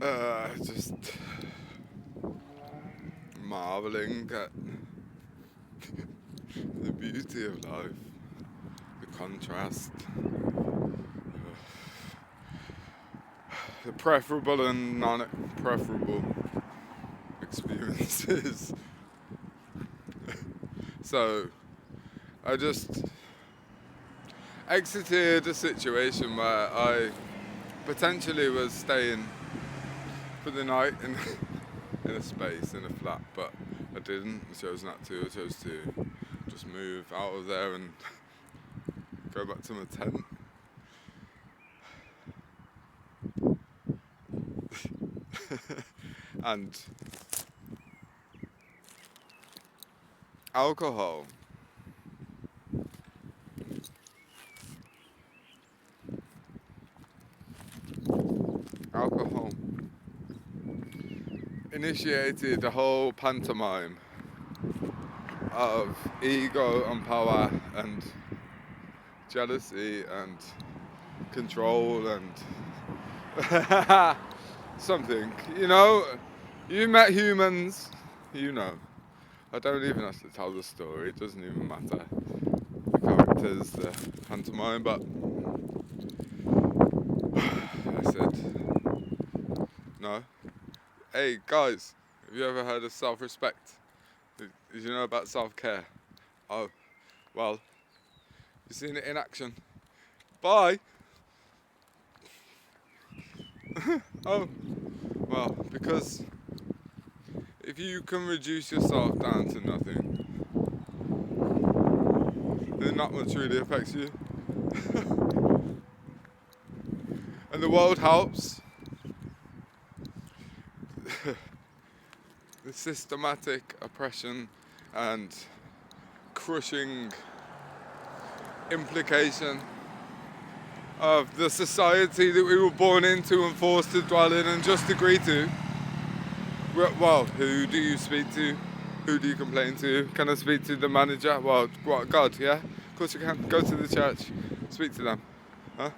Just marveling at the beauty of life, the contrast, the preferable and non-preferable experiences. So I just exited a situation where I potentially was staying for the night in a space, in a flat, but I didn't. I chose not to. I chose to just move out of there and go back to my tent. And alcohol. Alcohol initiated a whole pantomime of ego and power and jealousy and control and something. You know, you met humans, you know. I don't even have to tell the story, it doesn't even matter. The characters, the pantomime, but I said, no. Hey guys, have you ever heard of self-respect? Did you know about self-care? Oh, well, you've seen it in action. Bye! Oh, well, because if you can reduce yourself down to nothing, then not much really affects you. And the world helps. The systematic oppression and crushing implication of the society that we were born into and forced to dwell in and just agree to. Well, who do you speak to? Who do you complain to? Can I speak to the manager? Well, what, God, yeah? Of course you can. Go to the church. Speak to them. Huh?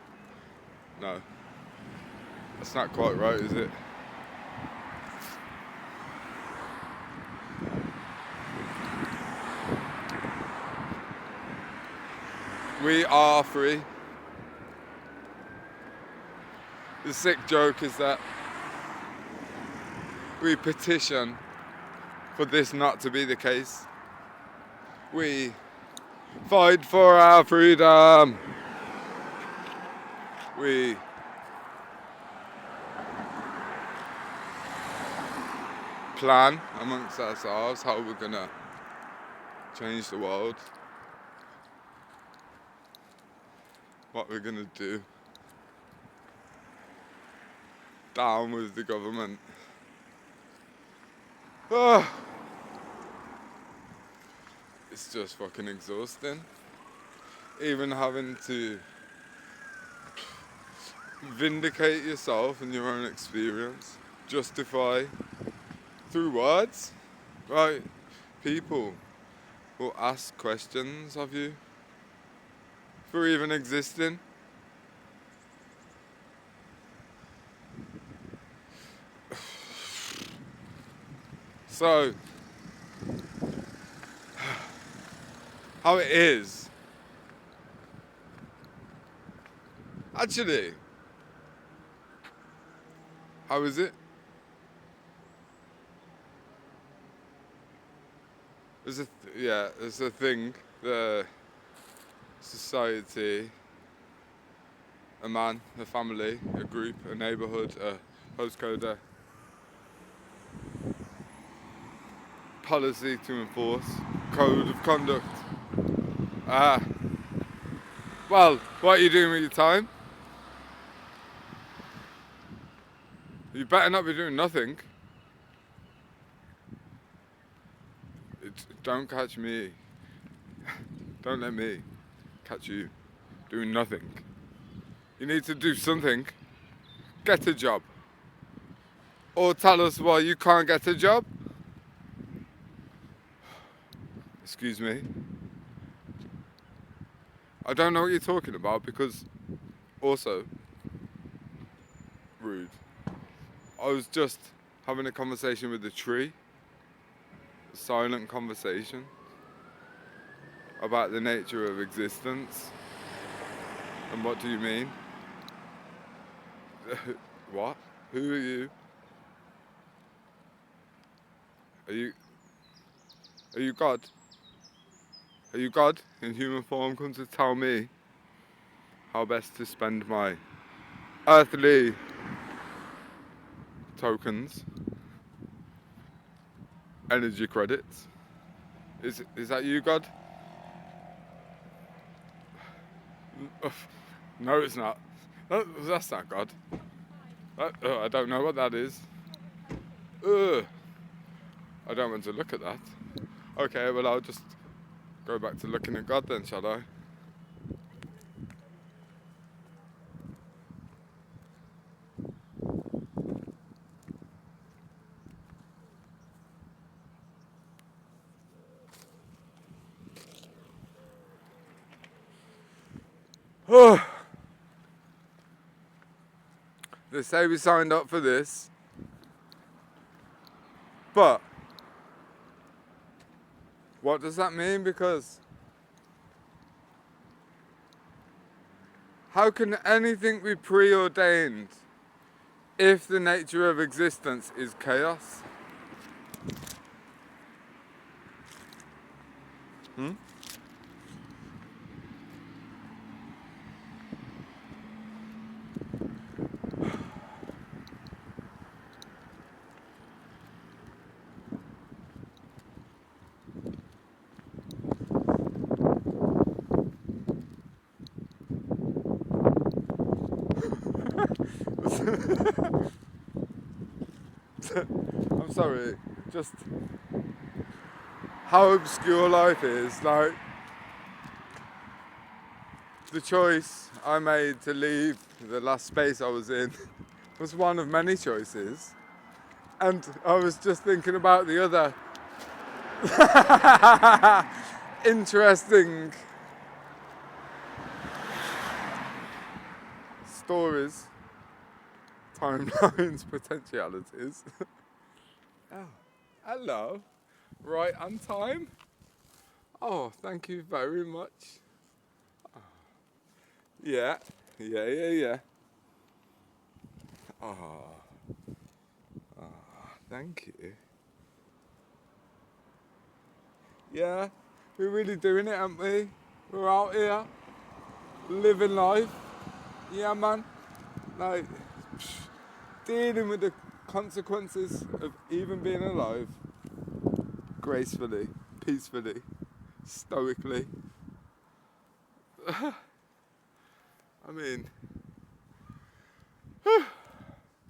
No. That's not quite right, is it? We are free. The sick joke is that we petition for this not to be the case. We fight for our freedom. We plan amongst ourselves how we're gonna change the world, what we're gonna do. Down with the government. Oh, it's just fucking exhausting. Even having to vindicate yourself and your own experience, justify through words, right? People will ask questions of you for even existing. So, how it is. Actually, how is it? There's a thing, the society, a man, a family, a group, a neighbourhood, a postcode, a policy to enforce, code of conduct. Ah, well, what are you doing with your time? You better not be doing nothing. Don't catch me. Don't let me catch you doing nothing. You need to do something. Get a job. Or tell us why you can't get a job. Excuse me. I don't know what you're talking about because also rude. I was just having a conversation with a tree, a silent conversation about the nature of existence. And what do you mean? What? Who are you? Are you God? Are you God in human form come to tell me how best to spend my earthly tokens, energy credits? Is that you, God? No, it's not. That's not God. I don't know what that is. Ugh. I don't want to look at that. Okay, well I'll just go back to looking at God then, shall I? Oh. They say we signed up for this, but what does that mean? Because how can anything be preordained if the nature of existence is chaos? I'm sorry, just how obscure life is. Like, the choice I made to leave the last space I was in was one of many choices. And I was just thinking about the other interesting stories, timelines, potentialities. Oh, hello. Right on time. Oh, thank you very much. Oh, yeah. Oh, thank you. Yeah, we're really doing it, aren't we? We're out here, living life. Yeah, man. Like, dealing with the consequences of even being alive. Gracefully, peacefully, stoically. I mean,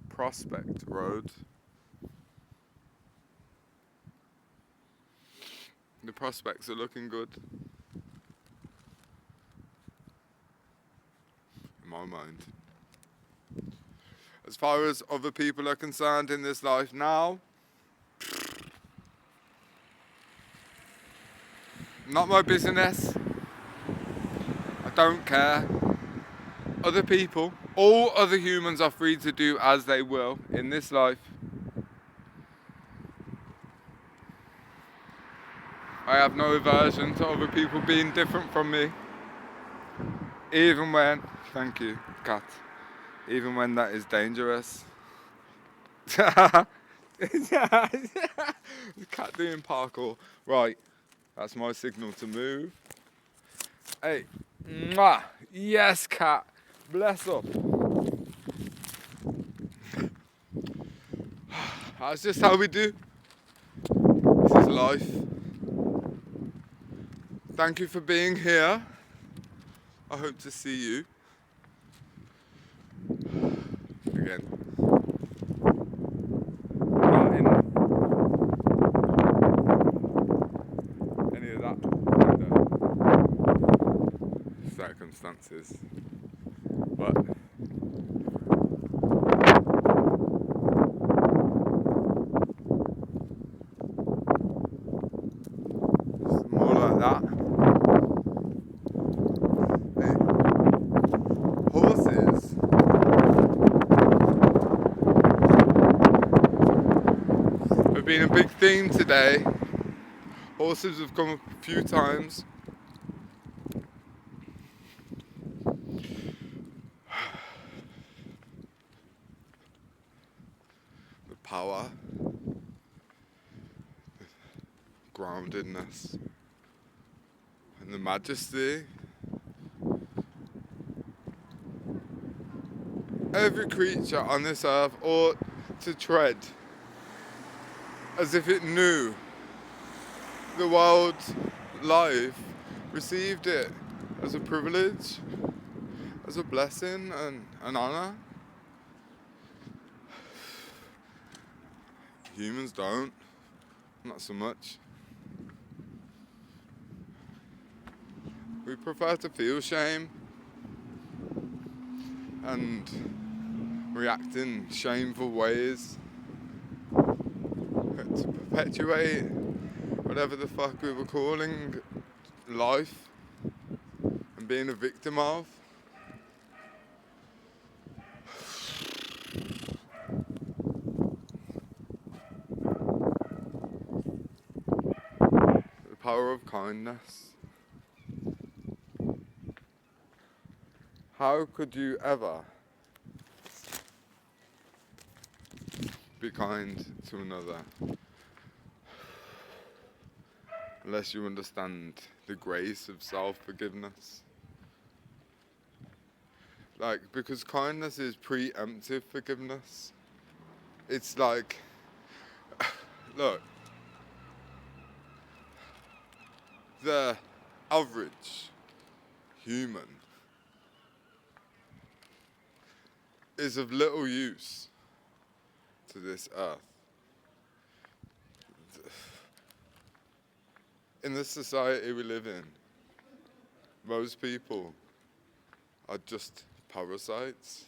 Prospect Road. The prospects are looking good. In my mind. As far as other people are concerned in this life now, not my business. I don't care. Other people, all other humans are free to do as they will in this life. I have no aversion to other people being different from me. Even when, thank you, cat, even when that is dangerous. The cat doing parkour. Right, that's my signal to move. Hey, mwah. Yes, cat, bless up. That's just how we do. This is life. Thank you for being here. I hope to see you again. Not in any of that kind of circumstances, but it's more like that. Hey, horses been a big theme today. Horses have come up a few times. The power, the groundedness, and the majesty. Every creature on this earth ought to tread as if it knew the world's life, received it as a privilege, as a blessing and an honour. Humans don't, not so much. We prefer to feel shame and react in shameful ways to perpetuate whatever the fuck we were calling life and being a victim of. The power of kindness. How could you ever be kind to another unless you understand the grace of self-forgiveness? Because kindness is preemptive forgiveness. It's like, look, the average human is of little use to this earth. In the society we live in, most people are just parasites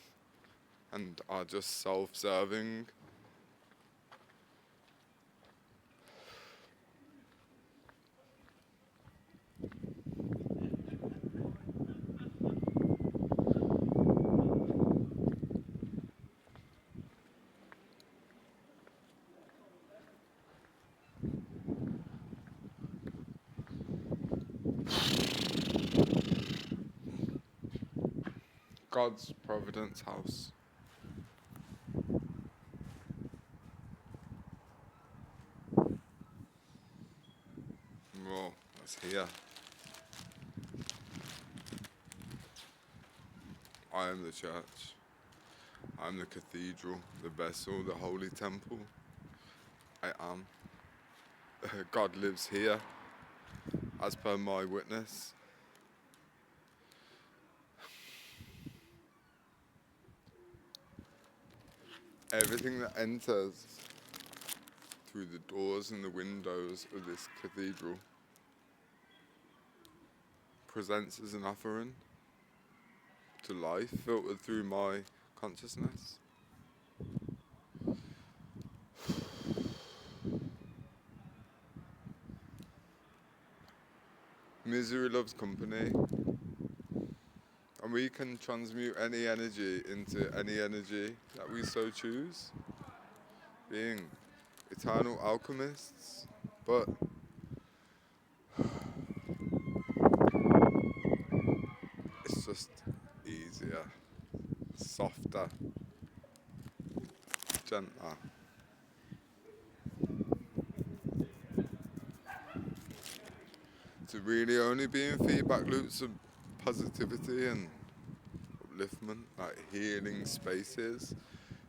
and are just self-serving. God's Providence House. Well, it's here. I am the church. I am the cathedral, the vessel, the holy temple. I am. God lives here, as per my witness. Everything that enters through the doors and the windows of this cathedral presents as an offering to life filtered through my consciousness. Misery loves company, and we can transmute any energy into any energy that we so choose, being eternal alchemists, but it's just easier, softer, gentler. To really only be in feedback loops of positivity and upliftment, like healing spaces.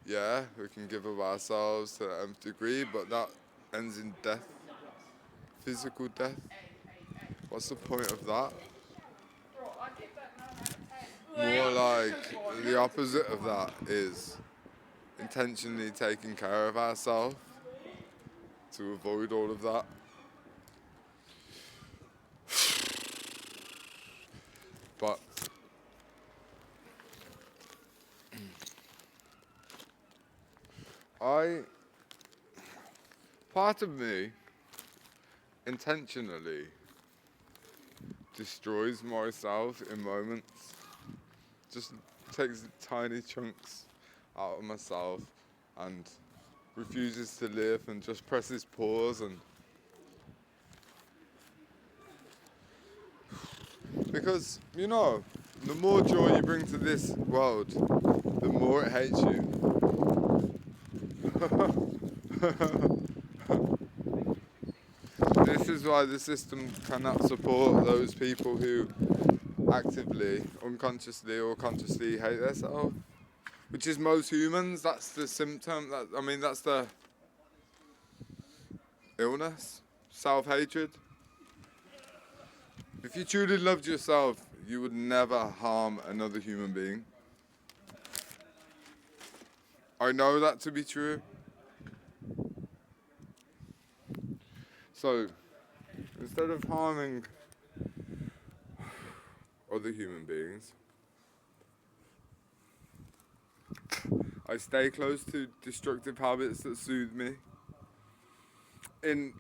Yeah, we can give of ourselves to the nth degree, but that ends in death, physical death. What's the point of that? More like the opposite of that is intentionally taking care of ourselves to avoid all of that. But part of me intentionally destroys myself in moments, just takes tiny chunks out of myself and refuses to live and just presses pause. And because, the more joy you bring to this world, the more it hates you. This is why the system cannot support those people who actively, unconsciously or consciously hate themselves, which is most humans. That's the symptom. That's the illness, self-hatred. If you truly loved yourself, you would never harm another human being. I know that to be true. So, instead of harming other human beings, I stay close to destructive habits that soothe me in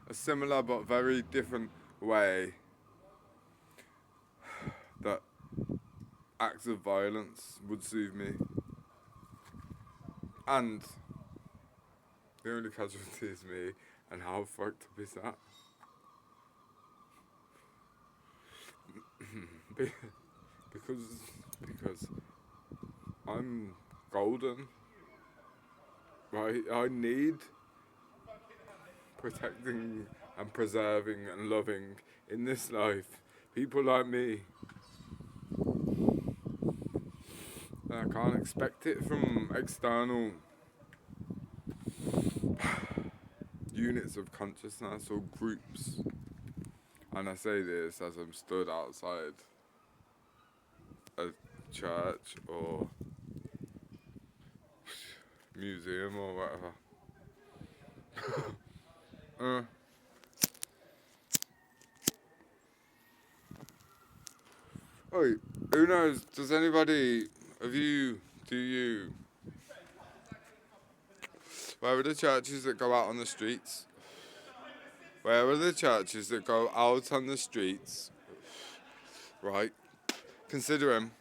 a similar but very different way that acts of violence would soothe me. And the only casualty is me, and how fucked up is that? because I'm golden, right? I need protecting and preserving and loving in this life people like me. And I can't expect it from external units of consciousness or groups. And I say this as I'm stood outside a church or museum or whatever. Oh, who knows? Does anybody where are the churches that go out on the streets? Where are the churches that go out on the streets? Right? Considering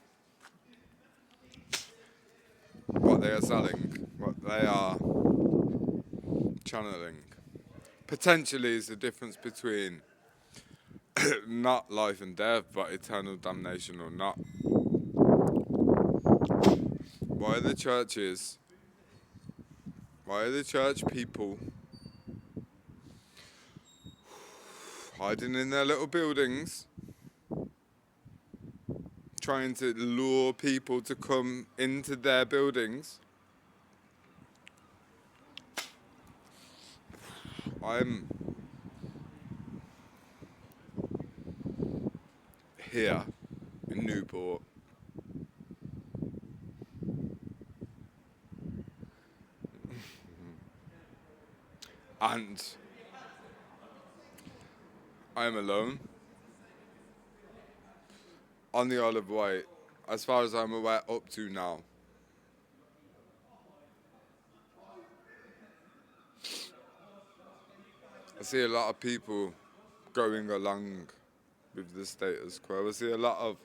what they are selling, what they are channeling. Potentially is the difference between not life and death, but eternal damnation or not. Why are the church people hiding in their little buildings, trying to lure people to come into their buildings? I'm here in Newport. And I'm alone on the Isle of Wight, as far as I'm aware, up to now. I see a lot of people going along with the status quo. I see a lot of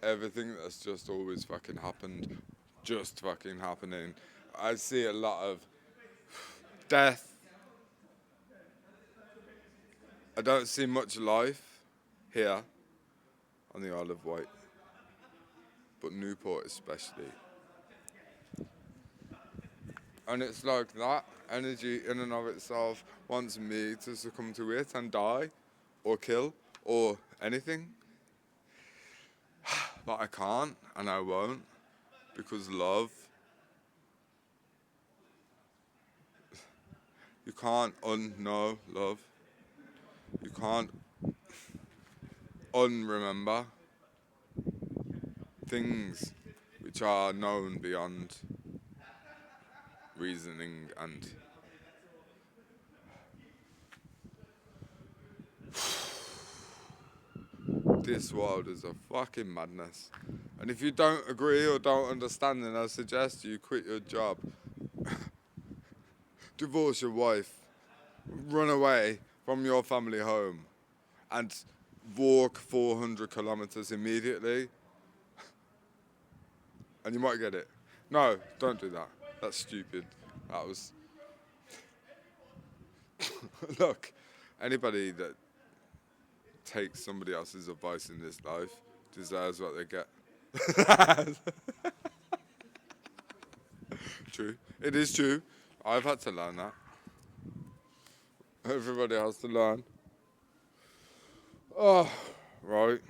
everything that's just always fucking happened, just fucking happening. I see a lot of death. I don't see much life here on the Isle of Wight, but Newport especially. And it's like that energy in and of itself wants me to succumb to it and die or kill or anything. But I can't and I won't, because love, you can't unknow love. You can't unremember things which are known beyond reasoning. And this world is a fucking madness. And if you don't agree or don't understand, then I suggest you quit your job, divorce your wife, run away from your family home, and walk 400 kilometers immediately, and you might get it. No, don't do that. That's stupid. Look, anybody that takes somebody else's advice in this life deserves what they get. True. It is true. I've had to learn that. Everybody has to learn. Oh, right.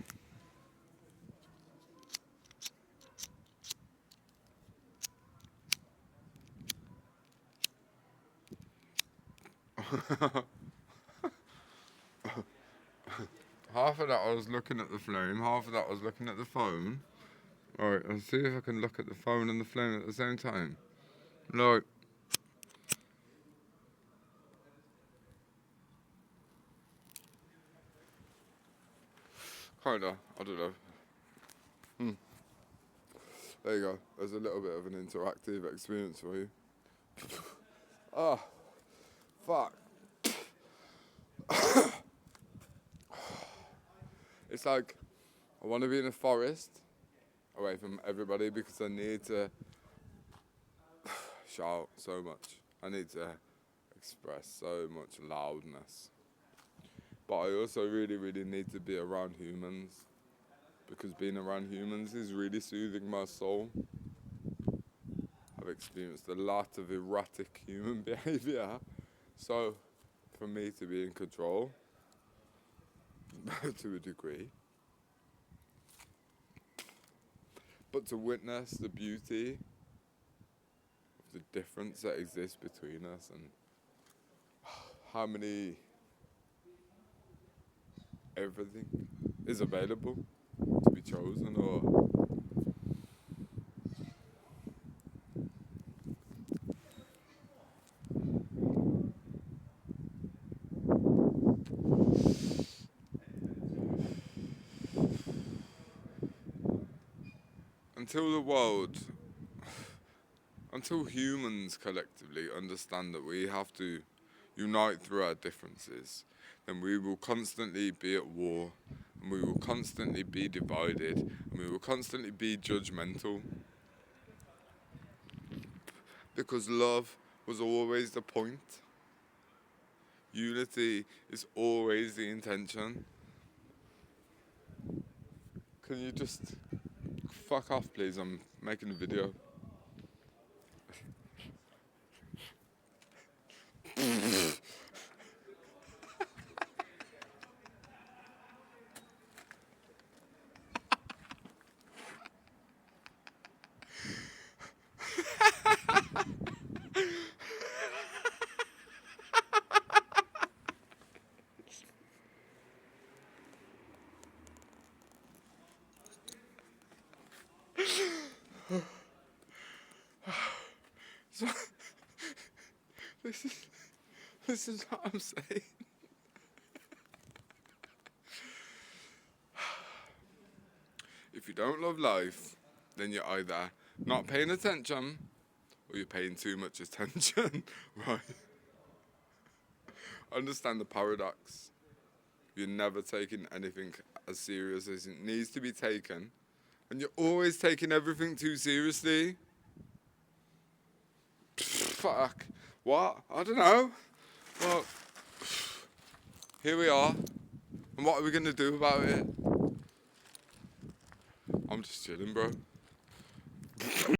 Half of that I was looking at the flame, half of that I was looking at the phone. Alright, I'll see if I can look at the phone and the flame at the same time. Like, kinda, I don't know. There you go. There's a little bit of an interactive experience for you. Oh, fuck. It's like, I want to be in a forest, away from everybody, because I need to shout so much. I need to express so much loudness. But I also really, really need to be around humans, because being around humans is really soothing my soul. I've experienced a lot of erratic human behaviour, so for me to be in control, to a degree, but to witness the beauty of the difference that exists between us and how many everything is available to be chosen, or until the world, until humans collectively understand that we have to unite through our differences, then we will constantly be at war, and we will constantly be divided, and we will constantly be judgmental. Because love was always the point. Unity is always the intention. Can you just fuck off, please? I'm making a video. So, this is what I'm saying. If you don't love life, then you're either not paying attention or you're paying too much attention, right? Understand the paradox. You're never taking anything as serious as it needs to be taken, and you're always taking everything too seriously. Fuck. What? I don't know. Well, here we are. And what are we going to do about it? I'm just chilling, bro.